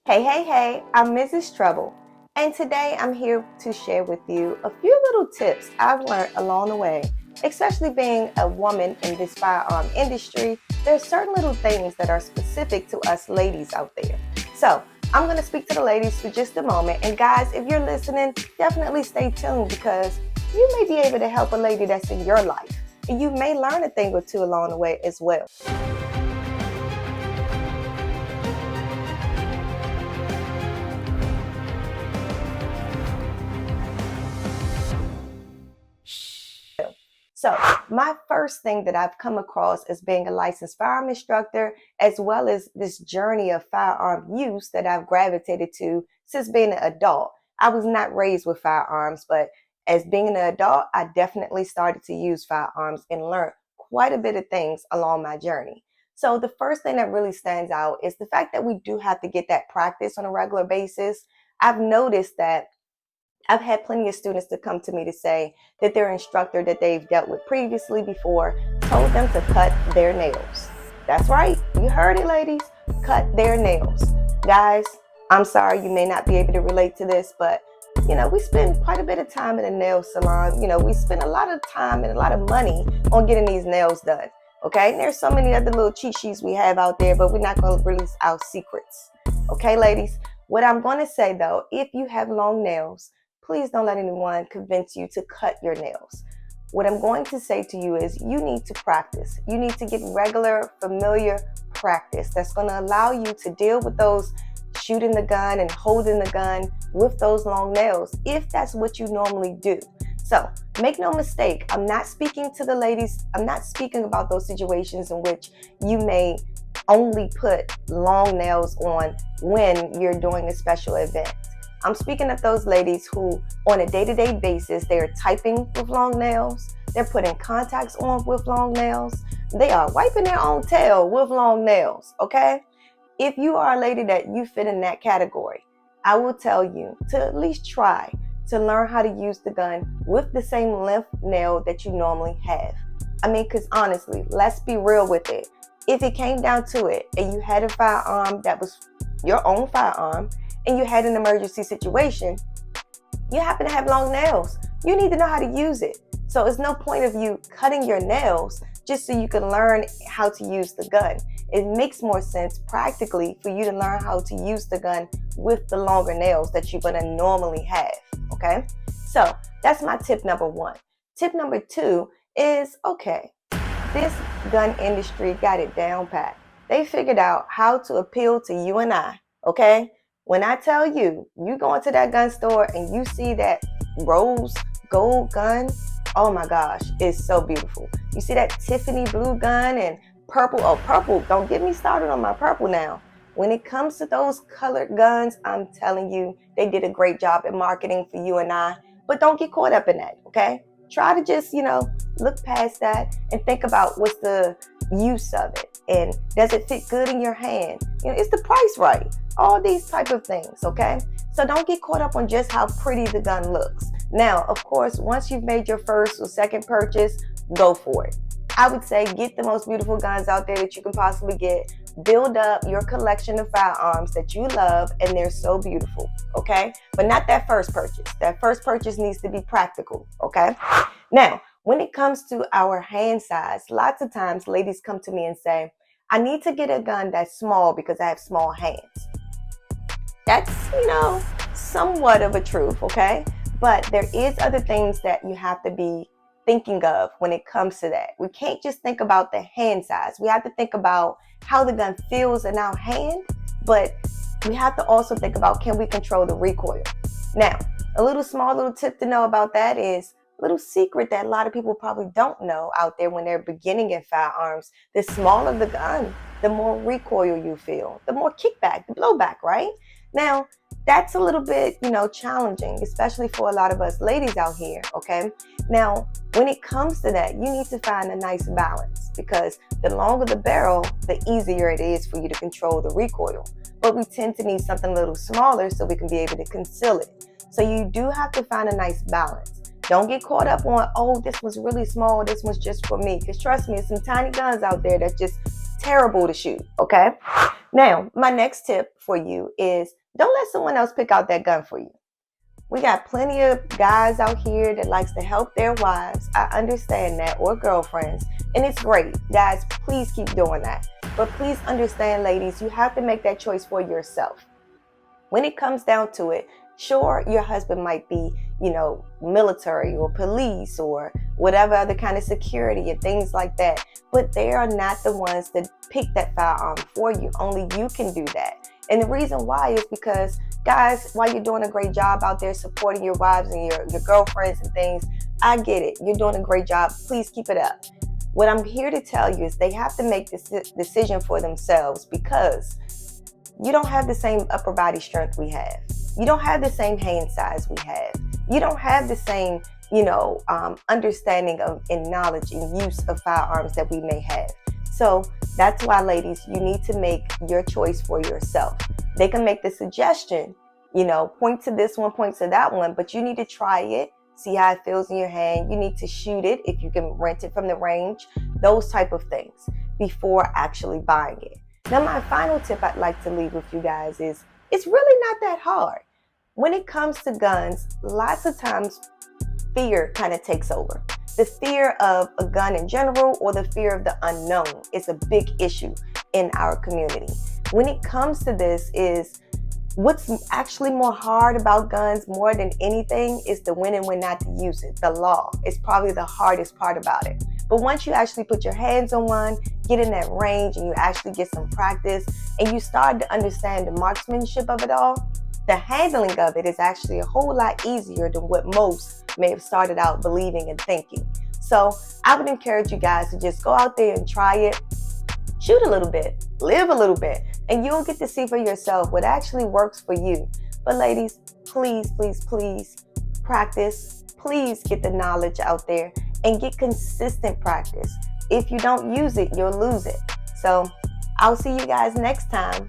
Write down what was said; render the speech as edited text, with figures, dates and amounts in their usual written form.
Hey, I'm Mrs. Trouble, and today I'm here to share with you a few little tips I've learned along the way. Especially being a woman in this firearm industry, there are certain little things that are specific to us ladies out there. So, I'm going to speak to the ladies for just a moment, and guys, if you're listening, definitely stay tuned because you may be able to help a lady that's in your life, and you may learn a thing or two along the way as well. So, my first thing that I've come across as being a licensed firearm instructor, as well as this journey of firearm use that I've gravitated to since being an adult. I was not raised with firearms, but as being an adult, I definitely started to use firearms and learned quite a bit of things along my journey. So, the first thing that really stands out is the fact that we do have to get that practice on a regular basis. I've noticed that I've had plenty of students to come to me to say that their instructor that they've dealt with previously before told them to cut their nails. That's right. You heard it, ladies. Cut their nails. Guys, I'm sorry you may not be able to relate to this, but we spend quite a bit of time in a nail salon. We spend a lot of time and a lot of money on getting these nails done. Okay, and there's so many other little cheat sheets we have out there, but we're not going to release our secrets. Okay, ladies, what I'm going to say though, if you have long nails, please don't let anyone convince you to cut your nails. What I'm going to say to you is you need to practice. You need to get regular, familiar practice that's going to allow you to deal with those shooting the gun and holding the gun with those long nails, if that's what you normally do. So make no mistake, I'm not speaking to the ladies. I'm not speaking about those situations in which you may only put long nails on when you're doing a special event. I'm speaking of those ladies who, on a day-to-day basis, they are typing with long nails, they're putting contacts on with long nails, they are wiping their own tail with long nails, okay? If you are a lady that you fit in that category, I will tell you to at least try to learn how to use the gun with the same length nail that you normally have. Because honestly, let's be real with it. If it came down to it and you had a firearm that was your own firearm, and you had an emergency situation, you happen to have long nails, you need to know how to use it. So it's no point of you cutting your nails just so you can learn how to use the gun. It makes more sense practically for you to learn how to use the gun with the longer nails that you're going to normally have, okay? So that's my tip number one. Tip number two is, okay, this gun industry got it down pat. They figured out how to appeal to you and I, okay? When I tell you, you go into that gun store and you see that rose gold gun, oh my gosh, it's so beautiful. You see that Tiffany blue gun and purple. Oh, purple, don't get me started on my purple now. When it comes to those colored guns, I'm telling you, they did a great job at marketing for you and I. But don't get caught up in that, okay? Try to just, look past that and think about what's the use of it. And does it fit good in your hand? Is the price right? All these type of things, okay? So don't get caught up on just how pretty the gun looks. Now, of course, once you've made your first or second purchase, go for it. I would say get the most beautiful guns out there that you can possibly get. Build up your collection of firearms that you love and they're so beautiful, okay? But not that first purchase. That first purchase needs to be practical, okay? Now, when it comes to our hand size, lots of times ladies come to me and say, I need to get a gun that's small because I have small hands. That's, somewhat of a truth, okay? But there is other things that you have to be thinking of when it comes to that. We can't just think about the hand size. We have to think about how the gun feels in our hand, but we have to also think about, can we control the recoil? Now, a little tip to know about that is a little secret that a lot of people probably don't know out there when they're beginning in firearms. The smaller the gun, the more recoil you feel, the more kickback, the blowback, right? Now, that's a little bit, challenging, especially for a lot of us ladies out here, okay? Now, when it comes to that, you need to find a nice balance because the longer the barrel, the easier it is for you to control the recoil. But we tend to need something a little smaller so we can be able to conceal it. So you do have to find a nice balance. Don't get caught up on, oh, this was really small, this was just for me. Because trust me, there's some tiny guns out there that's just terrible to shoot, okay? Now, my next tip for you is don't let someone else pick out that gun for you. We got plenty of guys out here that likes to help their wives. I understand that, or girlfriends, and it's great. Guys, please keep doing that. But please understand, ladies, you have to make that choice for yourself. When it comes down to it, sure, your husband might be, military or police or whatever other kind of security and things like that, but they are not the ones that pick that firearm for you. Only you can do that. And the reason why is because, guys, while you're doing a great job out there supporting your wives and your girlfriends and things, I get it. You're doing a great job. Please keep it up. What I'm here to tell you is they have to make this decision for themselves, because you don't have the same upper body strength we have. You don't have the same hand size we have. You don't have the same, understanding of and knowledge and use of firearms that we may have. So that's why, ladies, you need to make your choice for yourself. They can make the suggestion, point to this one, point to that one, but you need to try it, see how it feels in your hand. You need to shoot it if you can rent it from the range, those type of things before actually buying it. Now, my final tip I'd like to leave with you guys is it's really not that hard. When it comes to guns, lots of times fear kind of takes over. The fear of a gun in general, or the fear of the unknown, is a big issue in our community. When it comes to this, is what's actually more hard about guns more than anything is the when and when not to use it. The law is probably the hardest part about it. But once you actually put your hands on one, get in that range, and you actually get some practice, and you start to understand the marksmanship of it all, the handling of it is actually a whole lot easier than what most may have started out believing and thinking. So I would encourage you guys to just go out there and try it, shoot a little bit, live a little bit, and you'll get to see for yourself what actually works for you. But ladies, please, please, please practice. Please get the knowledge out there and get consistent practice. If you don't use it, you'll lose it. So I'll see you guys next time.